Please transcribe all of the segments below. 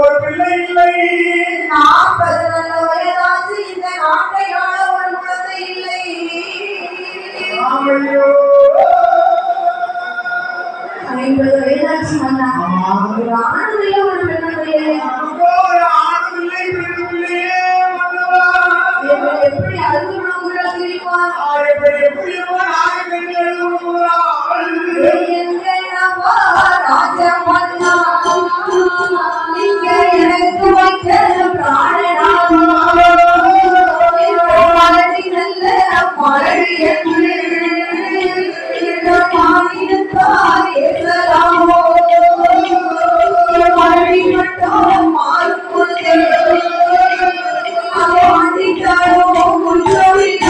ஒரு பிள்ளை இல்லை 40 நல்ல வயதாச்சு இந்த நாட்டை ஆள ஒரு குழந்தை இல்லை. 50 வயதாச்சு மன்னா ஒரு ஆண் இல்லை ஒரு பெண் இல்லை. எப்படி அழுகுறவங்க தெரியுமா? நீங்க எனக்கு வைக்க பிராணனா மலடி நல்ல மலடி என்று இந்த மாநிலத்தார் ஏசலாமோ மலடி மட்டும் மாறுக்கொண்டே ஆண்டிட்டாரோ முன்னோரிலே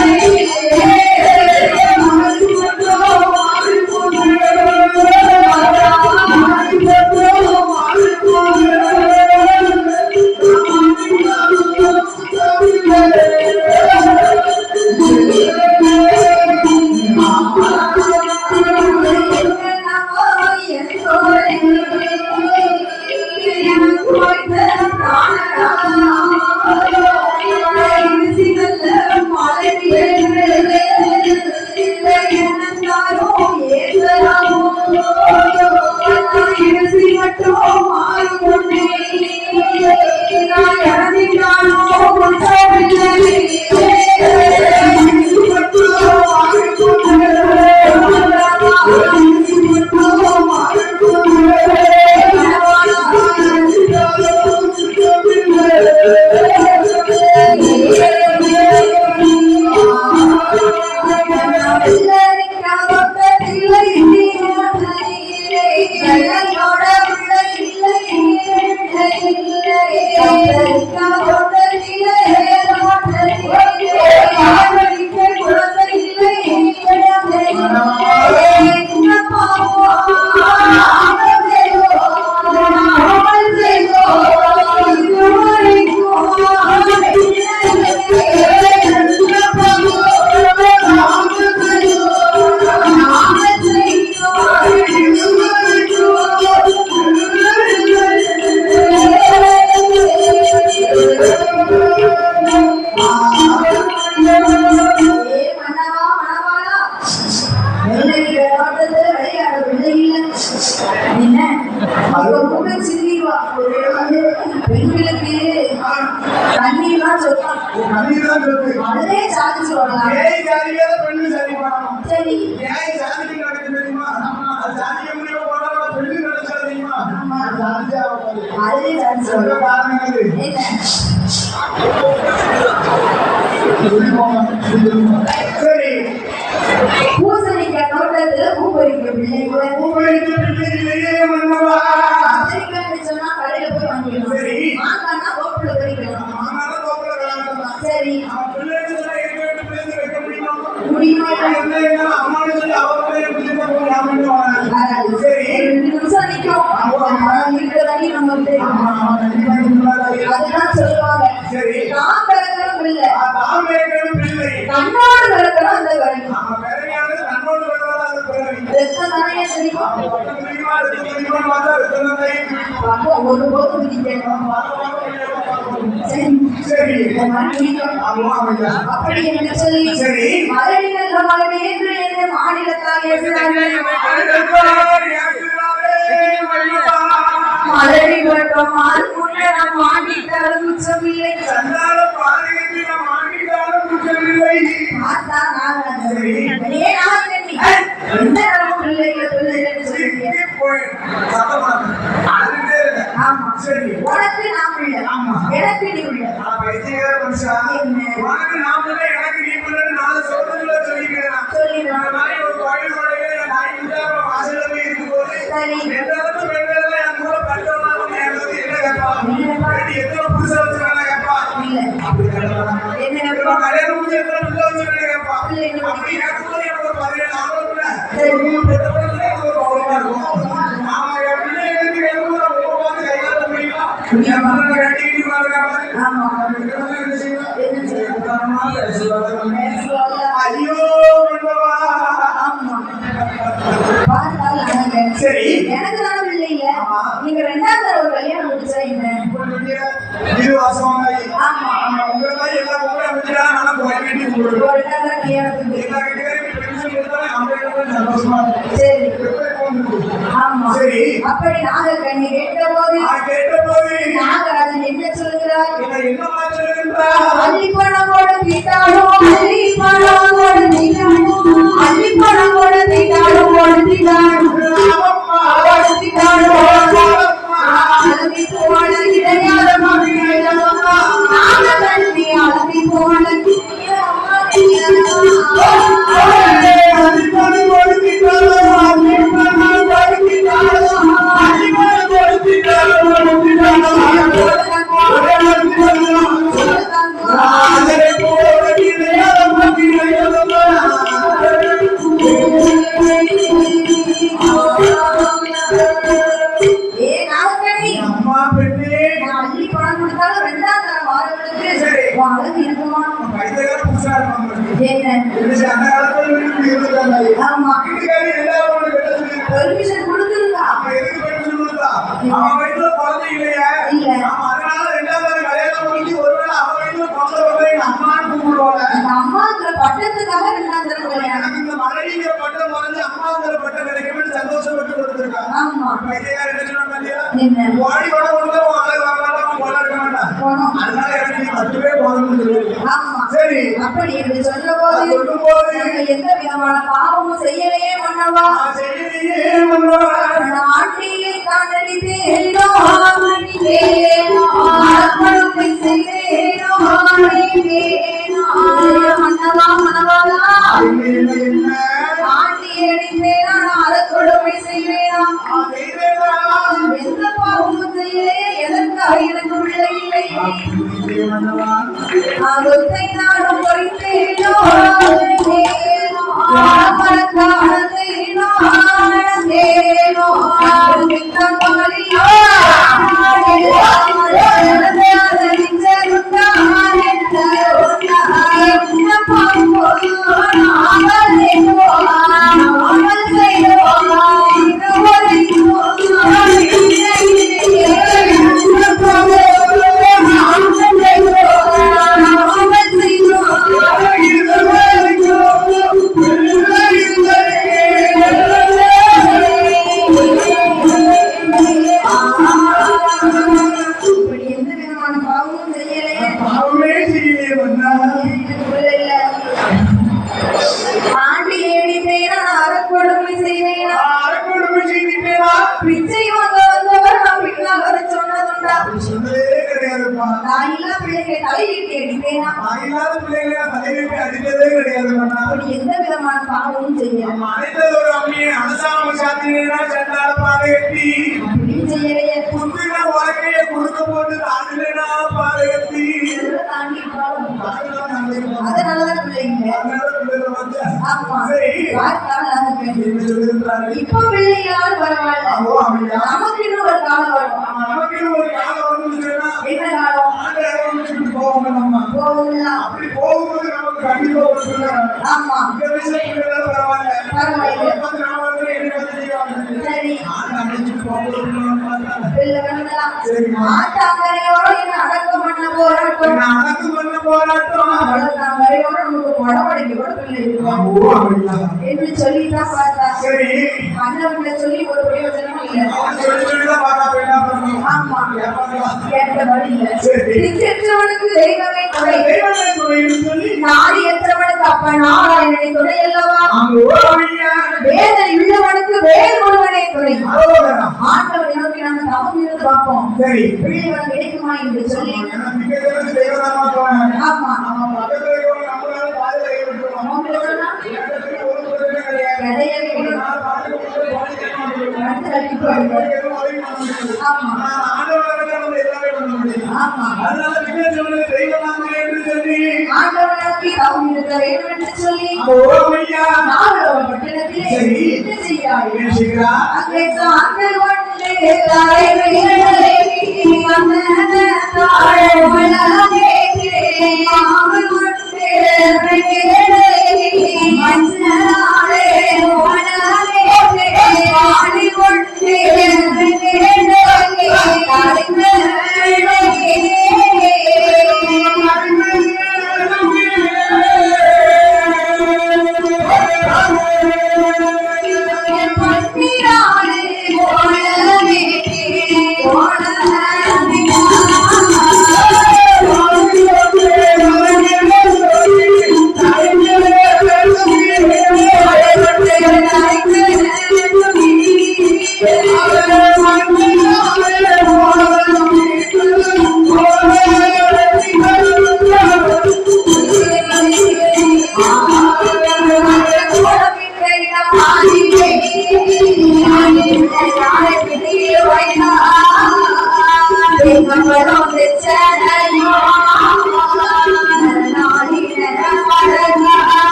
பூசணிக்காய் தோட்டத்துல பூ பறிக்க சொன்னா கடையில போய் வாங்கிக்கணும். மாங்காய்னா தோப்புல பறிக்கணும். சரி முடியுமா? அதெல்லாம் சொல்லுவாங்க. நான் பிறக்கணும் இல்லை கண்ணோடு பிறக்கணும் அந்த ஒரு போது அப்படி என்று சொல்லி மலையில மலை என்று மாநிலத்தாக மலடி வட்டமால் முன்ன மாண்டிட்டாலும் குற்றமில்லை உனக்கு நாம் இல்லை எனக்கு நீ இல்லை என்ன ஆமா ஐயோ சரி எனக்கு தானே இல்லைங்க நீங்க ரெண்டாவது ஒரு கல்யாணம் முடிச்சா என்ன ஆமா சரி ஆமா சரி அப்படி நாகக்கண்ணி கேட்டபோது நாகராஜன் என்ன சொல்லுகிறார் அள்ளிப்பணம் கொடுத்திட்டாலும் அள்ளிப்பணம் கொடுத்திட்டாலும் அள்ளிப்பணம் கொடுத்திட்டாலும் அழகி போல கிடையாத நாகக்கண்ணி அழகி போல பெர்மிஷன் கொடுத்துருக்கா அவன் வயசுல குழந்தை இல்லையா அதனால ரெண்டாவது கல்யாணம் முடிஞ்சு ஒருவேளை அவன் வயசுல குழந்தை வந்து எங்க அம்மான்னு கூப்பிடுவாங்க அம்மாங்கிற பட்டத்துக்காக ரெண்டாவது கல்யாணம் இந்த மனைவிங்கிற பட்டம் மறைஞ்சு அம்மாங்கிற பட்டம் கிடைக்கும்னு சந்தோஷப்பட்டு கொடுத்துருக்காங்க ஆமா பைத்தியக்கார என்ன சொன்னா என்ன வாடி வட ஒன்று அழகு வரலாம் போல இருக்க வேண்டாம் அதனால எனக்கு நீ மட்டுமே போகணும்னு ஆமா சரி அப்படி என்று சொல்லும் போது எந்த விதமான பாவமும் செய்யலையே மன்னவா ஆண்டியை தாண்டி தேனோ மன்னவா மனவாளா ஆண்டியை அடித்தேனா அதை கொடுமை செய்வேனா எந்த பாவமும் செய்யலையே எதற்காக எனக்கு பிள்ளை இல்லை அகத்தை நானும் பொறித்தேனோ எந்த விதமான பாவமும் செய்ய ஒரு அம்மியை அனுசாம சாத்தினா சென்றால பாதையத்தி செய்யலையே புதுனா வாழ்க்கையை கொடுக்க போட்டு தாண்டினா பாதையத்தி அதனாலதான் பிள்ளைங்க ஆமா இப்ப பிள்ளைங்களாவது பரவாயில்ல நமக்கு இன்னும் ஒரு காலம் வரும் என்ன காலம் போகலாம் அப்படி போகும்போது நமக்கு கண்டிப்பா ஒரு ஆமா பரவாயில்ல சரி ஆட்டாங்கரையோட என்ன அடக்கம் பண்ண போராட்டம் அடக்கங்கரையோட நமக்கு உடம்படைக்கு கூட பிள்ளை இருக்கும் என்று சொல்லிதான் பார்த்தா அண்ணவங்களை சொல்லி ஒரு பிரயோஜனமும் இல்லை ஆமா கேட்டபடி திருச்செற்றவனுக்கு தெய்வமே துணை நாடி எற்றவனுக்கு அப்ப நாராயணனை துணை அல்லவா வேதனை உள்ளவனுக்கு வேறு ஒருவனை துணை ஆண்டவனை நோக்கி நாம தவம் இருந்து பார்ப்போம் பிள்ளைவன் கிடைக்குமா என்று சொல்லி ஆமா ஆண்டவனுக்கு தவம் இருக்க வேண்டும் என்று சொல்லி பட்டணத்திலே செய்கிறாள். என்ன செய்கிறார்? அங்கே சார்ந்து கொண்டு தலைமைகளை மன்னனாள் உலகேற்றே மாவு கொண்டு மன்னனாளே உலகேற்றே ஆடி கொண்டு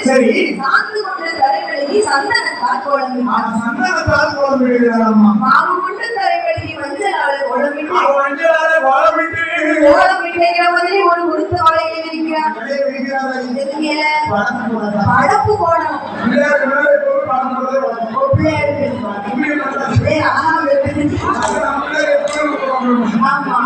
சரி. சாந்து கொண்ட தலைவலிக்கு சந்தனத்தால் கோலமிட்டார். சந்தனத்தால் கோலமிடுகிறாரம்மா. மாவு கொண்ட தலைவலிக்கு மஞ்சளால் கோலமிட்டு மஞ்சளால கோலமிட்டு கோலமிட்டுங்கிற மாதிரி ஒரு உடுத்த வாழையை விரிக்கிறார். படப்பு கோலம் ஆமா